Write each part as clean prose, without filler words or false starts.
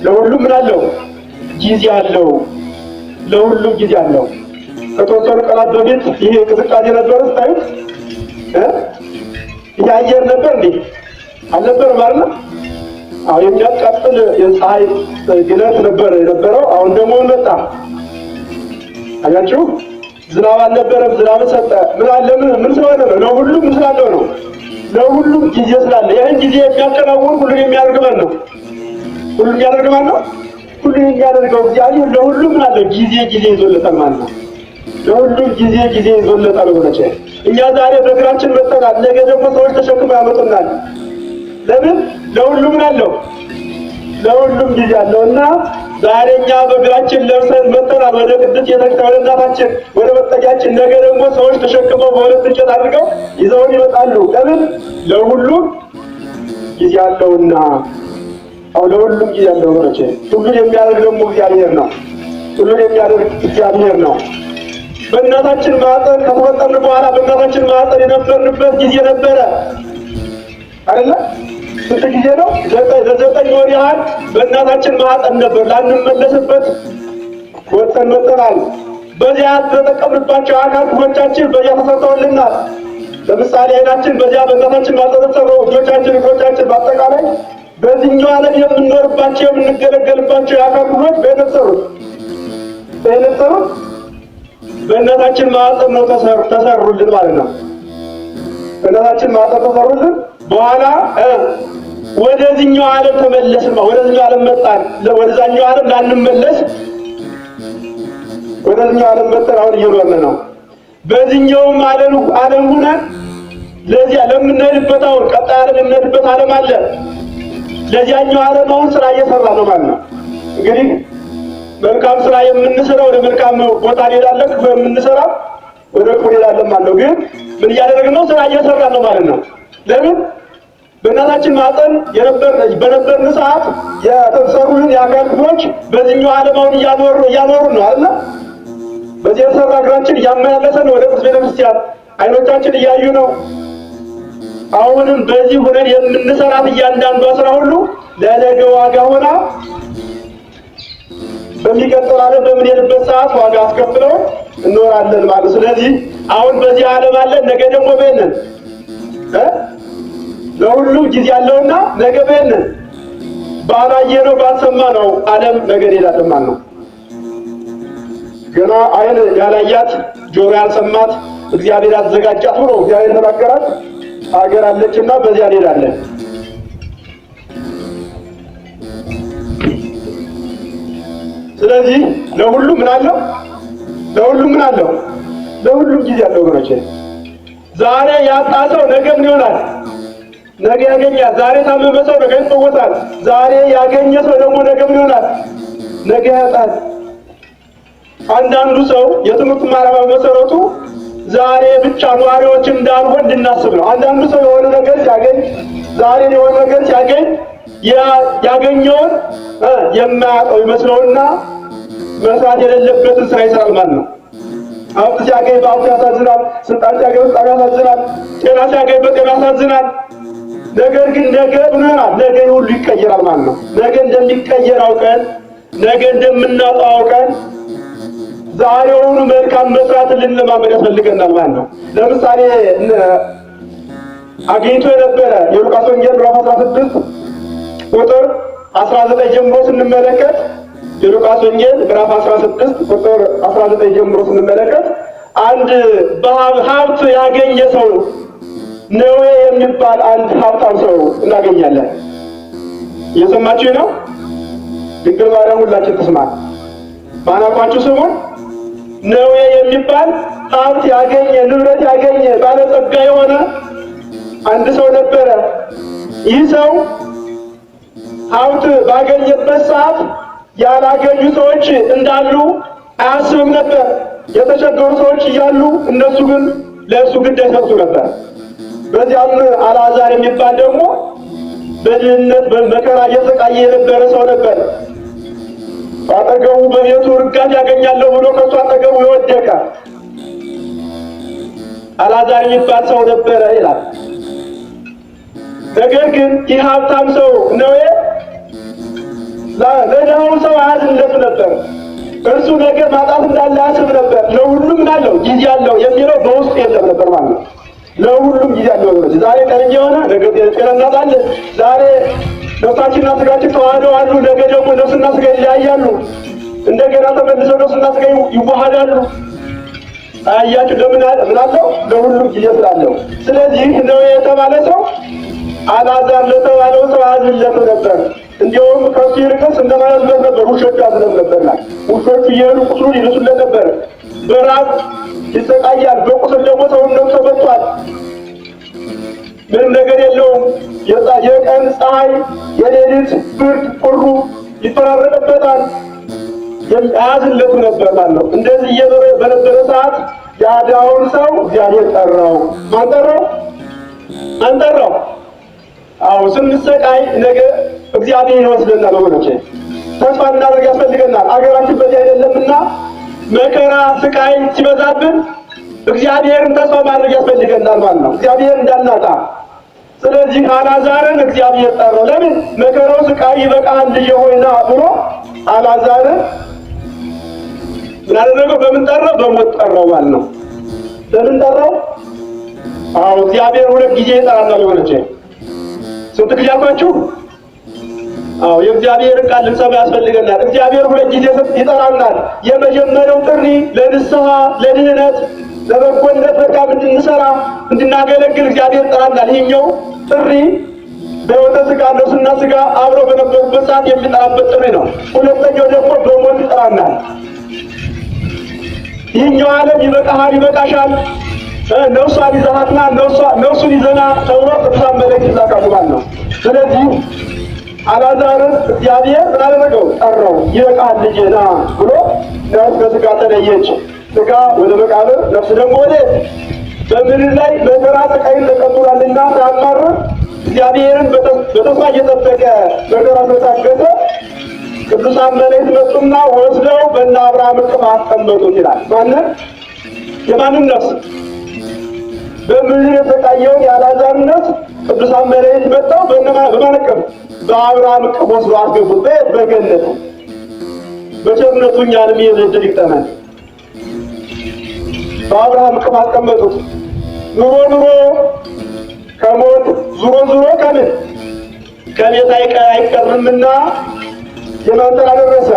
ለሁሉም ምን አለው? ጊዜ አለው። ለሁሉም ጊዜ አለው። ከተወሰኑ ቀናት በፊት ይሄ እንቅስቃሴ ነበር ስታዩት ይሄ አየር ነበር እንዴ? አልነበረም ማለት ነው። አሁን የሚያቃጥል የፀሐይ ግለት ነበር የነበረው። አሁን ደግሞ መጣ። አያችሁ? ዝናብ አልነበረም፣ ዝናብ ሰጠ። ምን አለ? ምን ስለሆነ ነው? ለሁሉም ምን ስላለው ነው? ለሁሉም ጊዜ ስላለ። ያን ጊዜ የሚያከናውን ሁሉን የሚያደርግ ማን ነው? ሁሉን የሚያደርግ ማን ነው? ሁሉን የሚያደርገው እግዚአብሔር ለሁሉም ምን አለው? ጊዜ ይዞለታል ማለት ነው። ለሁሉም ጊዜ ይዞለታል ወገኖቼ። እኛ ዛሬ በእግራችን መጥተናል፣ ነገ ደግሞ ሰዎች ተሸክመው ያመጡናል። ለምን? ለሁሉም ምን አለው? ለሁሉም ጊዜ አለውና ዛሬ እኛ በእግራችን ለብሰን መጥተናል ወደ ቅድስት ቤተክርስቲያን እናታችን ወደ መጠጊያችን። ነገ ደግሞ ሰዎች ተሸክመው በሁለት እንጨት አድርገው ይዘውን ይመጣሉ። ለምን? ለሁሉም ጊዜ አለውና። አው ለሁሉም ጊዜ አለው ወገኖቼ። ሁሉን የሚያደርግ ደግሞ እግዚአብሔር ነው። ሁሉን የሚያደርግ እግዚአብሔር ነው። በእናታችን ማህፀን ከተፈጠርን በኋላ በእናታችን ማህፀን የነበርንበት ጊዜ ነበረ አይደለ? ስንት ጊዜ ነው? 9 ወር ያህል በእናታችን ማህፀን ነበር። ላንመለስበት ወጥተን መጥተናል። በዚያ ተጠቀምንባቸው አካል ክፍሎቻችን በዚያ ተሰርተውልናል። ለምሳሌ ዓይናችን በዚያ በእናታችን ማህፀን ተሰራው። እጆቻችን በአጠቃላይ በዚህኛው ዓለም የምንኖርባቸው የምንገለገልባቸው የአካል ክፍሎች በየነሰሩት በእናታችን ማህፀን ነው ተሰሩልን ማለት ነው። በእናታችን ማህፀን ተሰሩልን። በኋላ ወደዚህኛው ዓለም ተመለስን። ወደዚህኛው ዓለም መጣን። ወደዛኛው ዓለም ላንመለስ ወደዚህኛው ዓለም መጣን። አሁን እየኖርን ነው። በዚህኛውም ዓለም ሆነን ለዚያ ለምንሄድበት አሁን ቀጣይ ዓለም የምንሄድበት ዓለም አለ። ለዚያኛው ዓለም አሁን ስራ እየሰራ ነው ማለት ነው። እንግዲህ መልካም ስራ የምንሰራው ወደ መልካም ቦታ እንሄዳለን፣ ክፉ የምንሰራ ወደ ክፉ እንሄዳለን ማለት ነው። ግን ምን እያደረግን ነው? ስራ እየሰራ ነው ማለት ነው። ለምን? በእናታችን ማህፀን በነበርን ሰዓት የተሰሩልን የአካል ክፍሎች በዚህኛው ዓለም አሁን እያኖሩ ነው አይደል? በዚህ የተሰራ እግራችን እያመላለሰን ወደ ቅድስት ቤተክርስቲያን አይኖቻችን እያዩ ነው። አሁንም በዚህ ሆነን የምንሰራት እያንዳንዷ ስራ ሁሉ ለነገ ዋጋ ሆና በሚቀጥለው ዓለም በምንሄድበት ሰዓት ዋጋ አስከፍለው እንኖራለን ማለት። ስለዚህ አሁን በዚህ ዓለም አለን፣ ነገ ደግሞ በእነን ለሁሉም ጊዜ ያለውና ነገ በእነን ባላየነው ባልሰማነው ዓለም ነገ እንሄዳለን ማለት ነው። ገና አይን ያላያት ጆሮ ያልሰማት እግዚአብሔር ያዘጋጃት ብሎ እግዚአብሔር ተናገራት ሀገር አለችና በዚያ እንሄዳለን። ስለዚህ ለሁሉም ምን አለው? ለሁሉም ጊዜ አለው ወገኖቼ። ዛሬ ያጣ ሰው ነገ ምን ይሆናል? ነገ ያገኛል። ዛሬ ታመመ ሰው ነገ ይፈወሳል። ዛሬ ያገኘ ሰው ደግሞ ነገ ምን ይሆናል? ነገ ያጣል። አንዳንዱ ሰው የትምህርት ማራማ መሰረቱ ዛሬ ብቻ ኗሪዎች እንዳልሆን እንድናስብ ነው። አንዳንዱ ሰው የሆነ ነገር ሲያገኝ ዛሬ የሆነ ነገር ሲያገኝ ያገኘውን የማያውቀው ይመስለውና መስራት የሌለበትን ስራ ይሰራል ማለት ነው። ሀብት ሲያገኝ በሀብት ያሳዝናል፣ ስልጣን ሲያገኝ በስልጣን ያሳዝናል፣ ጤና ሲያገኝ በጤና ያሳዝናል። ነገር ግን ነገ ምን ይሆናል? ነገ ሁሉ ይቀየራል ማለት ነው። ነገ እንደሚቀየር አውቀን ነገ እንደምናጣው አውቀን ዛሬውኑ መልካም መስራት ልንለማመድ ያስፈልገናል ማለት ነው። ለምሳሌ አግኝቶ የነበረ የሉቃስ ወንጌል ምዕራፍ 16 ቁጥር 19 ጀምሮ ስንመለከት የሉቃስ ወንጌል ምዕራፍ 16 ቁጥር 19 ጀምሮ ስንመለከት አንድ ሀብት ያገኘ ሰው ነዌ የሚባል አንድ ሀብታም ሰው እናገኛለን። እየሰማችሁ ነው? ድንግል ማርያም ሁላችን ትስማ። ማናቋችሁ ስሙን? ነዌ የሚባል ሀብት ያገኘ ንብረት ያገኘ ባለጸጋ የሆነ አንድ ሰው ነበረ። ይህ ሰው ሀብት ባገኘበት ሰዓት ያላገኙ ሰዎች እንዳሉ አያስብም ነበር። የተቸገሩ ሰዎች እያሉ እነሱ ግን ለእሱ ግድ አይሰጡ ነበር። በዚያም አልዓዛር የሚባል ደግሞ በድህነት በመከራ እየተሰቃየ የነበረ ሰው ነበር። አጠገቡ በቤቱ ርጋት ያገኛለሁ ብሎ ከሱ አጠገቡ የወደቀ አልዓዛር የሚባል ሰው ነበረ ይላል። ነገር ግን ይህ ሀብታም ሰው ነዌ ለድሃው ሰው አያዝንለት ነበር። እርሱ ነገ ማጣት እንዳለ ያስብ ነበር። ለሁሉም አለው ጊዜ አለው የሚለው በውስጡ የለም ነበር ማለት ነው። ለሁሉም ጊዜ አለው ነው። ዛሬ ቀን የሆነ ነገ ጤና እናጣለን። ዛሬ ነፍሳችንና ስጋችን ተዋህደው አሉ። ነገ ደግሞ ነፍስና ስጋ ይለያያሉ። እንደገና ተመልሰው ነፍስና ስጋ ይዋሃዳሉ። አያችሁ ለምን አለው? ለሁሉም ጊዜ ስላለው። ስለዚህ ነው የተባለ ሰው አልዓዛር ለተባለው ሰው አዝንለት ነበር። እንዲያውም ከሱ ይልቅስ እንደማያዝለት ነበር። ውሾቹ ያዝለት ነበርና ውሾቹ እየሄዱ ቁስሉን ይልሱለት ነበር። በራብ ይሰቃያል። በቁስል ደግሞ ሰውነቱ ተመቷል። ምንም ነገር የለውም። የቀን ፀሐይ፣ የሌሊት ብርድ ቁሩ ይፈራረቅበታል። አያዝለቱ ነበር ማለት ነው። እንደዚህ እየኖረ በነበረ ሰዓት የድሃውን ሰው እግዚአብሔር ጠራው። ማን ጠራው? አንጠራው። አዎ ስንሰቃይ ነገ እግዚአብሔር ይወስደናል። ወገኖቼ ተስፋ እናደርግ ያስፈልገናል። አገራችን በዚህ አይደለምና መከራ ስቃይ ሲበዛብን እግዚአብሔርን ተስፋ ማድረግ ያስፈልገናል ማለት ነው፣ እግዚአብሔር እንዳናጣ። ስለዚህ አልዓዛርን እግዚአብሔር ጠራው። ለምን? መከራው ስቃይ ይበቃል ልጄ ሆይ ና ብሎ አልዓዛርን ምን አደረገው? በምን ጠራው? በሞት ጠራው ማለት ነው። በምን ጠራው? አዎ እግዚአብሔር ሁለት ጊዜ ይጠራናል ወገኖቼ። ስንት ጊዜ አልኳችሁ? አዎ የእግዚአብሔርን ቃል ልንሰማ ያስፈልገናል። እግዚአብሔር ሁለት ጊዜ ይጠራናል። የመጀመሪያው ጥሪ ለንስሐ፣ ለድህነት፣ ለበጎነት መልካም እንድንሰራ እንድናገለግል እግዚአብሔር ይጠራናል። ይህኛው ጥሪ በሕይወተ ሥጋ ነፍስና ሥጋ አብረው በነበሩበት ሰዓት የሚጠራበት ጥሪ ነው። ሁለተኛው ደግሞ በሞት ይጠራናል። ይህኛው ዓለም ይበቃሃል፣ ይበቃሻል፣ ነፍሷን ይዘሃትና ነፍሱን ይዘና ተብሎ ቅዱሳን መላእክት ይላካሉ ማለት ነው። ስለዚህ አልዓዛርን እግዚአብሔር ምን አደረገው? ጠራው። ይበቃሃል ልጄ ና ብሎ ነፍስ ከሥጋ ተለየች። ሥጋ ወደ መቃብር፣ ነፍስ ደግሞ ወደ በምድር ላይ መከራ ስቃይን ተቀብሏልና ሳያማርር እግዚአብሔርን በተስፋ እየጠበቀ መከራ ስለታገሰ ቅዱሳን መላእክት መጡና ወስደው በእነ አብርሃም እቅፍ አስቀመጡት ይላል። ማንን? የማንን ነፍስ? በምድር የተቃየውን የአልዓዛርን ነፍስ ቅዱሳን መላእክት መጥተው በማን እቅፍ? በአብርሃም እቅፍ ወስደው አስገቡት። በገነት በቸርነቱ እኛንም የዘድል ይቅጠመን። በአብርሃም እቅፍ አስቀመጡት። ኑሮ ከሞት ዙሮ ከምን ከቤት አይቀርምና የማንተራ ደረሰ።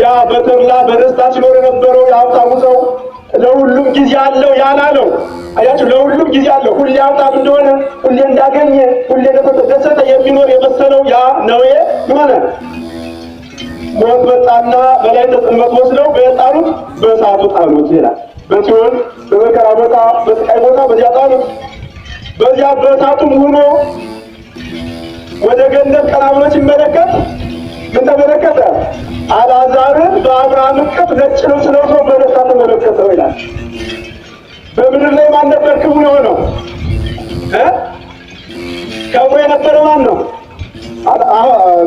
ያ በተድላ በደስታ ሲኖር የነበረው የሀብታሙ ሰው ለሁሉም ጊዜ አለው ያላለው አያችሁ፣ ለሁሉም ጊዜ አለው። ሁሌ ሀብታም እንደሆነ፣ ሁሌ እንዳገኘ፣ ሁሌ እንደተደሰተ የሚኖር የመሰለው ያ ነዌ ሆነ። ሞት መጣና በላይ ተጥመት ወስደው በጣሉት፣ በእሳቱ ጣሉት ይላል። በሲኦል በመከራ ቦታ፣ በስቃይ ቦታ በዚያ ጣሉት። በዚያ በእሳቱም ሆኖ ወደ ገነት ቀና ብሎ ሲመለከት ምን ተመለከተ? አልዓዛርን በአብርሃም እቅፍ ነጭ ልብስ ለብሶ በደስታ ተመለከተው ይላል። በምድር ላይ ማን ነበር ክቡር የሆነው? ክቡር የነበረ ማን ነው?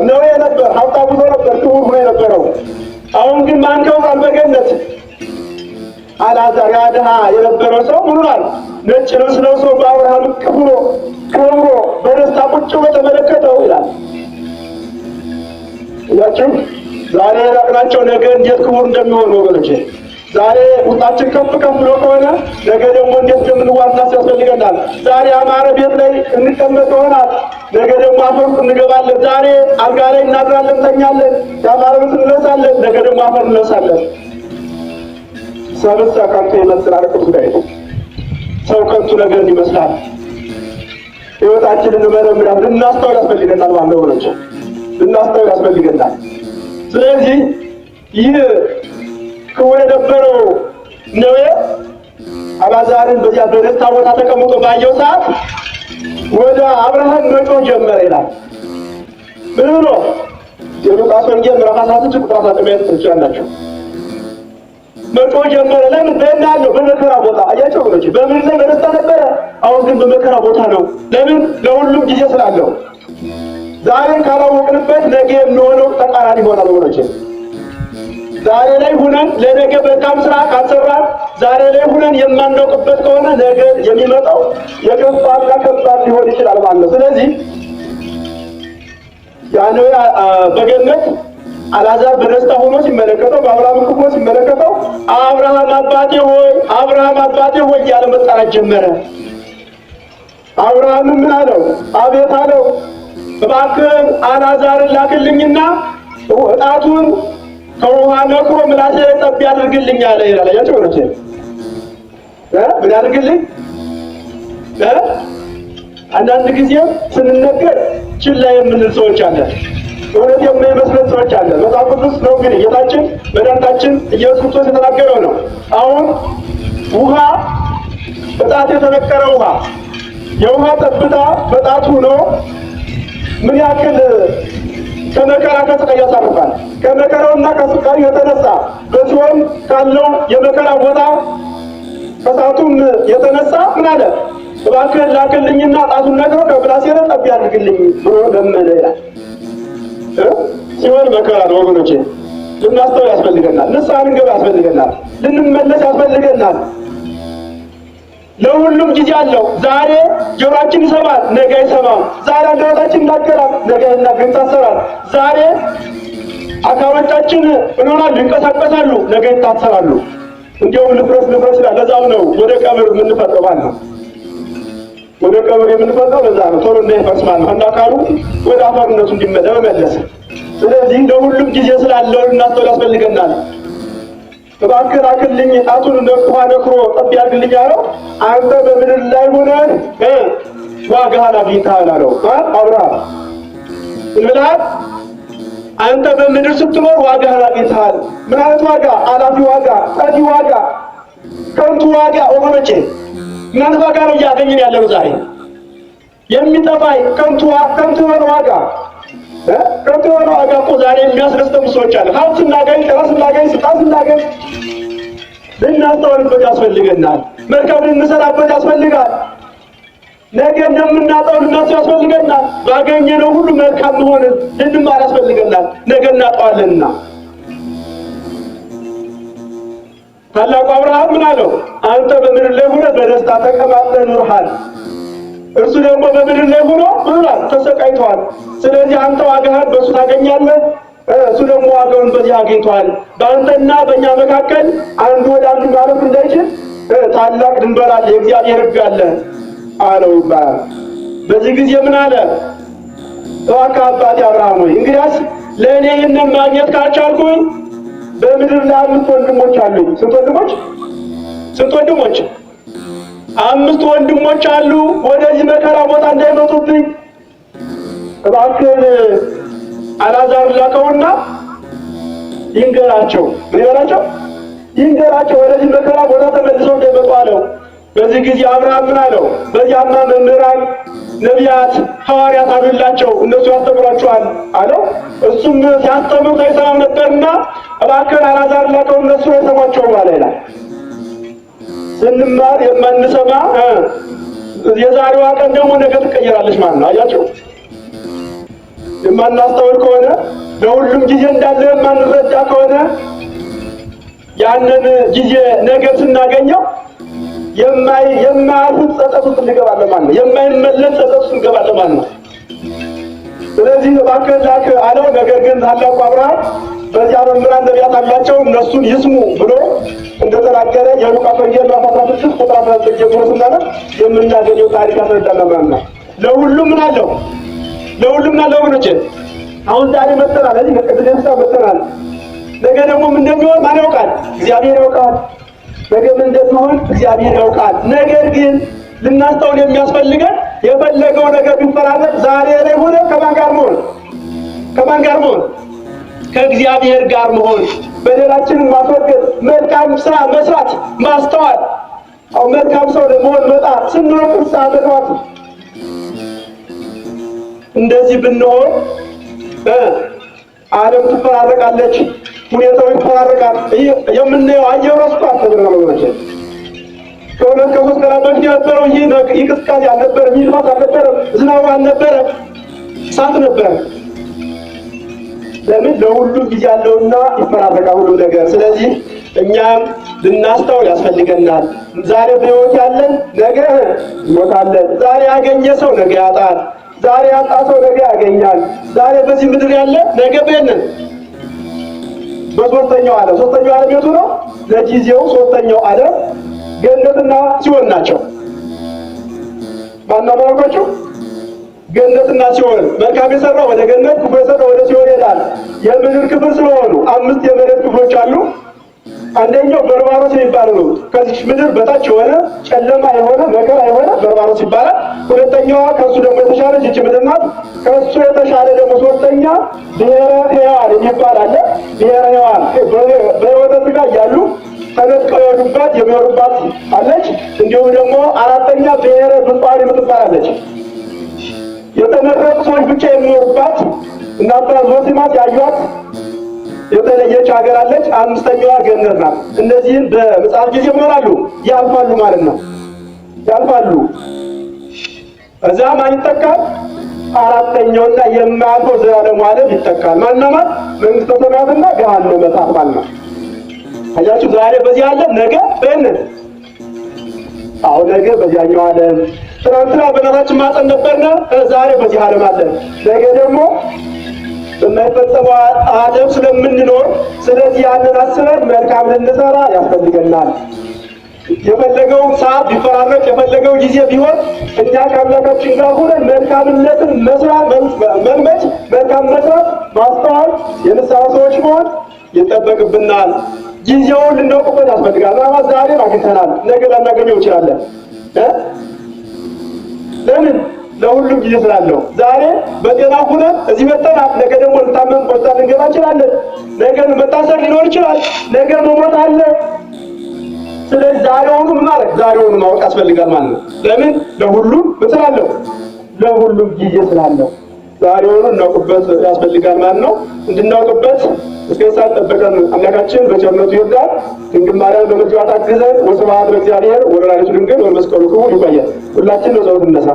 ነዌ ነበር። ሀብታሙ ሰው ነበር ክቡር ሆኖ የነበረው። አሁን ግን ማን ከብሯል? በገነት አልዓዛር ያ ድሃ የነበረው ሰው ምኑናል? ነጭ ልብስ ለብሶ በአብርሃም እቅፍ ሆኖ ክብሮ በደስታ ቁጭ ብሎ ተመለከተው ይላል። ያችሁ ዛሬ የራቅናቸው ነገ እንዴት ክቡር እንደሚሆኑ ወገኖቼ፣ ዛሬ ውጣችን ከፍ ብሎ ከሆነ ነገ ደግሞ እንዴት እንደምንዋናስ ያስፈልገናል። ዛሬ አማረ ቤት ላይ እንቀመጥ ይሆናል፣ ነገ ደግሞ አፈር ውስጥ እንገባለን። ዛሬ አልጋ ላይ እናድራለን፣ እንተኛለን፣ ያማረ ልብስ እንለብሳለን፣ ነገ ደግሞ አፈር እንለብሳለን። ሰብእሰ ከንቱ ይመስላል ቅዱስ ዳዊት። ሰው ከንቱ ነገር ይመስላል። ሕይወታችንን መረምራን ልናስተውል ያስፈልገናል ማለት ነው ወገኖቼ፣ ልናስተውል ያስፈልገናል። ስለዚህ ይህ ክቡር የነበረው ነዌ አልዓዛርን በዚያ በደስታ ቦታ ተቀምጦ ባየው ሰዓት ወደ አብርሃም መጮህ ጀመረ ይላል። ምን ብሎ? የሉቃስ ወንጌል ምዕራፍ 16 ቁጥር 19 ትችላላችሁ። መጮህ ጀመረ። ለምን? በእናለው በመከራ ቦታ አያቸው ወገኖቼ። በምን ላይ በደስታ ነበረ፣ አሁን ግን በመከራ ቦታ ነው። ለምን? ለሁሉም ጊዜ ስላለው። ዛሬን ካላወቅንበት ነገ የሚሆነው ተቃራኒ ይሆናል ወገኖቼ። ዛሬ ላይ ሁነን ለነገ መልካም ስራ ካልሰራን፣ ዛሬ ላይ ሁነን የማናውቅበት ከሆነ ነገ የሚመጣው የከፋና ከባድ ሊሆን ይችላል ማለት ነው። ስለዚህ ያነው በገነት አልዓዛር በደስታ ሆኖ ሲመለከተው በአብርሃም ክፎ ሲመለከተው አብርሃም አባቴ ሆይ አብርሃም አባቴ ሆይ እያለ መጣራት ጀመረ። አብርሃም ምን አለው? አቤት አለው። እባክህን አልዓዛርን ላክልኝና እጣቱን ከውሃ ነክሮ ምላሴ ጠብ ያድርግልኝ አለ ይላል። አያችሁ ወረቼ ምን ያድርግልኝ? አንዳንድ ጊዜ ስንነገር ችላ የምንል ሰዎች አለን። እውነት የማይመስለን ሰዎች አለን። መጽሐፍ ቅዱስ ነው እንግዲህ ጌታችን መድኃኒታችን ኢየሱስ ክርስቶስ የተናገረው ነው። አሁን ውሃ በጣት የተነከረ ውሃ የውሃ ጠብታ በጣቱ ነው ምን ያክል ከመከራ ከስቃይ ያሳርፋል። ከመከራውና ከስቃዩ የተነሳ በሲኦል ካለው የመከራ ቦታ ከሳቱም የተነሳ ምን አለ? እባክህን ላክልኝና ጣቱን ነግሮ ከምላሴ ጠብ ያድርግልኝ ብሎ ለመነ ይላል። ሲኦል መከራ ነው ወገኖቼ። ልናስተው ያስፈልገናል። ንስሐ ልንገባ ያስፈልገናል። ልንመለስ ያስፈልገናል። ለሁሉም ጊዜ አለው። ዛሬ ጆሮአችን ይሰማል፣ ነገ አይሰማም። ዛሬ አንደበታችን ይናገራል፣ ነገ ይታሰራል። ዛሬ አካሎቻችን እንሆናሉ፣ ይንቀሳቀሳሉ፣ ነገ ይታሰራሉ። እንዲያውም ልፍረስ ይላል። ለዛም ነው ወደ ቀብር የምንፈጠው ማለት ነው። ወደ ቀብር የምንፈጠው ለዛ ነው። ቶሎ እንዳይፈርስ ማለት ነው። አካሉ ወደ አፈርነቱ እንዲመለስ። ስለዚህ ለሁሉም ጊዜ ስላለው ልናስተውል ያስፈልገናል። እባክህ ላክልኝ ጣቱን ውሃ ነክሮ ጠብ ያድርግልኝ አለው። አንተ በምድር ላይ ሆነህ ዋጋህን አግኝተሃል አለው አብርሃም። ምናል አንተ በምድር ስትኖር ዋጋህን አግኝተሃል። ምን አይነት ዋጋ? አላፊ ዋጋ፣ ጠፊ ዋጋ፣ ከንቱ ዋጋ። ወገኖቼ ምን አይነት ዋጋ ነው እያገኘን ያለው ዛሬ? የሚጠፋይ ከንቱ የሆነ ዋጋ። ከንቱ የሆነ ዋጋ እኮ ዛሬ የሚያስደስተሙ ሰዎች አለ። ሀብት ስናገኝ፣ ጤና ስናገኝ፣ ስልጣን ስናገኝ ልናስተውልበት ያስፈልገናል። መልካም ልንሰራበት ያስፈልጋል። ነገ እንደምናጣው ልናስብ ያስፈልገናል። ባገኘነው ሁሉ መልካም መሆንን ልንማር ያስፈልገናል። ነገ እናጣዋለንና ታላቁ አብርሃም ምን አለው? አንተ በምድር ላይ ሆነህ በደስታ ተቀማጥለህ ኑርሃል። እርሱ ደግሞ በምድር ላይ ሆኖ ብሏል፣ ተሰቃይቷል። ስለዚህ አንተ ዋጋህን በእሱ ታገኛለህ፣ እሱ ደግሞ ዋጋውን በዚህ አግኝቷል። በአንተና በእኛ መካከል አንዱ ወደ አንዱ ማለፍ እንዳይችል ታላቅ ድንበር አለ፣ የእግዚአብሔር ሕግ አለ አለው ይባላል። በዚህ ጊዜ ምን አለ? እባክህ አባቴ አብርሃም ሆይ እንግዲያስ ለእኔ ይህንን ማግኘት ካልቻልኩኝ በምድር ላይ 5 ወንድሞች አሉኝ። ስንት ወንድሞች? 5 ወንድሞች አሉ። ወደዚህ መከራ ቦታ እንዳይመጡብኝ እባክህን አልዓዛር ላከውና ይንገራቸው። ምን ይበላቸው? ይንገራቸው ወደዚህ መከራ ቦታ ተመልሰው እንዳይመጡ አለው። በዚህ ጊዜ አብርሃም ምን አለው? በዚያማ መምህራን፣ ነቢያት፣ ሐዋርያት አሉላቸው፣ እነሱ ያስተምሯቸዋል አለው። እሱም ሲያስተምሩ አይሰማም ነበርና እባክህን አልዓዛር ላከው እነሱ አይሰሟቸውም አለ ይላል። ስንማር የማንሰማ የዛሬዋ ቀን ደግሞ ነገ ትቀየራለች ማለት ነው። አያችሁ፣ የማናስተውል ከሆነ ለሁሉም ጊዜ እንዳለ የማንረዳ ከሆነ ያንን ጊዜ ነገ ስናገኘው የማያልፍ ጸጸት ውስጥ እንገባለን ማለት ነው። የማይመለስ ጸጸት ውስጥ እንገባለን ማለት ነው። ስለዚህ እባክህን ላክ አለው። ነገር ግን ታላቁ አብርሃም በዚያ መምህራን ነቢያት አላቸው እነሱን ይስሙ ብሎ እንደተናገረ የሉቃስ ወንጌል ምዕራፍ 16 ቁጥር 19 ጀምሮ ስናነብ የምናገኘው ታሪክ ያስረዳናል ማለት ነው። ለሁሉም ምን አለው? ለሁሉም ምን አለው ወገኖቼ? አሁን ዛሬ መጥተናል፣ እዚህ ከቅድስት መጥተናል። ነገ ደግሞ ምን እንደሚሆን ማን ያውቃል? እግዚአብሔር ያውቃል። ነገ ምን እንደሚሆን እግዚአብሔር ያውቃል። ነገር ግን ልናስተውል የሚያስፈልገን የፈለገው ነገር ቢፈራረቅ ዛሬ ላይ ሆነ ከማን ጋር መሆን? ከማን ጋር መሆን? ከእግዚአብሔር ጋር መሆን፣ በደላችንን ማስወገድ፣ መልካም ስራ መስራት፣ ማስተዋል። አሁን መልካም ሰው ለመሆን መጣ ስንወቅ ንስሐ መግባት። እንደዚህ ብንሆን ዓለም ትፈራረቃለች፣ ሁኔታዎች ይፈራረቃል። የምናየው አየር ራሱ አስተብረና ማለት ነው። ከሁለት ከሶስት ቀናት በፊት የነበረው ይህ እንቅስቃሴ አልነበረም፣ ይህ ልማት አልነበረም፣ ዝናብ አልነበረም፣ እሳት ነበረ። ለምን? ለሁሉም ጊዜ ያለውና ይፈራረቃል ሁሉ ነገር። ስለዚህ እኛም ልናስተውል ያስፈልገናል። ዛሬ በሕይወት ያለን ነገ እንሞታለን። ዛሬ ያገኘ ሰው ነገ ያጣል። ዛሬ ያጣ ሰው ነገ ያገኛል። ዛሬ በዚህ ምድር ያለ ነገ በየነን በሶስተኛው ዓለም ሶስተኛው ዓለም የቱ ነው? ለጊዜው ሶስተኛው ዓለም ገነትና ሲኦል ናቸው። ማናማውቃችሁ ገነትና ሲኦል መልካም የሰራው ወደ ገነት፣ ክፉ የሰራው ወደ ሲኦል ይሄዳል። የምድር ክፍል ስለሆኑ 5 የመሬት ክፍሎች አሉ። አንደኛው በርባሮስ የሚባለው ነው። ከዚህ ምድር በታች የሆነ ጨለማ የሆነ መከራ የሆነ በርባሮስ ይባላል። ሁለተኛዋ ከሱ ደግሞ የተሻለች ይህች ምድር ናት። ከሱ የተሻለ ደግሞ ሶስተኛ ብሔረ ሕያዋን የሚባል አለ። ብሔረ ሕያዋን በሕይወተ ሥጋ እያሉ ተነጥቀው የሄዱባት የሚኖሩባት አለች። እንዲሁም ደግሞ አራተኛ ብሔረ ብፁዓን የምትባል አለች። የተመረጡ ሰዎች ብቻ የሚኖሩባት እና አባ ዞሲማስ ያዩት የተለየች ሀገር አለች። አምስተኛዋ ገነት ናት። እነዚህን በምጽአት ጊዜ ይሞላሉ፣ ያልፋሉ ማለት ነው። ያልፋሉ። እዛ ማን ይተካል? አራተኛውና የማያልፈው ዘላለሙ ዓለም ይተካል። ማናማት መንግስተ ሰማያትና ገሃነመ እሳት ማለት ነው። አያችሁ፣ ዛሬ በዚህ ዓለም ነገ በእነት አሁን ነገ በዚያኛው ዓለም ትናንትና በእናታችን ማፀን ነበርና ዛሬ በዚህ ዓለም አለን። ነገ ደግሞ በማይፈጸመው ዓለም ስለምንኖር ስለዚህ ያንን አስበን መልካም ልንሰራ ያስፈልገናል። የፈለገው ሰዓት ቢፈራረቅ የፈለገው ጊዜ ቢሆን እኛ ከአምላካችን ጋር ሆነን መልካምነትን መስራት መልመድ፣ መልካም መስራት፣ ማስተዋል፣ የንስሐ ሰዎች መሆን ይጠበቅብናል። ጊዜውን ልናውቅበት ያስፈልጋል። ምናልባት ዛሬ አግኝተናል፣ ነገ ላናገኘው እንችላለን። ለምን? ለሁሉም ጊዜ ስላለው። ዛሬ በጤና ሆነን እዚህ መጠናት፣ ነገ ደግሞ ልታመም ቆጣ ልንገባ እንችላለን። ነገ መታሰር ሊኖር ይችላል። ነገ መሞት አለ። ስለዚህ ዛሬውኑ ማለት ዛሬውኑ ማወቅ ያስፈልጋል ማለት ነው። ለምን? ለሁሉም ስላለው፣ ለሁሉም ጊዜ ስላለው ዛሬውኑ እናውቅበት ያስፈልጋል ማለት ነው። እንድናውቅበት እስከ ሰዓት ጠበቀን አምላካችን በቸርነቱ ይርዳል። ድንግል ማርያም በምልጃዋ ታግዘን። ወስብሐት ለእግዚአብሔር ወለወላዲቱ ድንግል ወለመስቀሉ ክቡር። ይቆያል። ሁላችን ነው ዘውድ እነሳ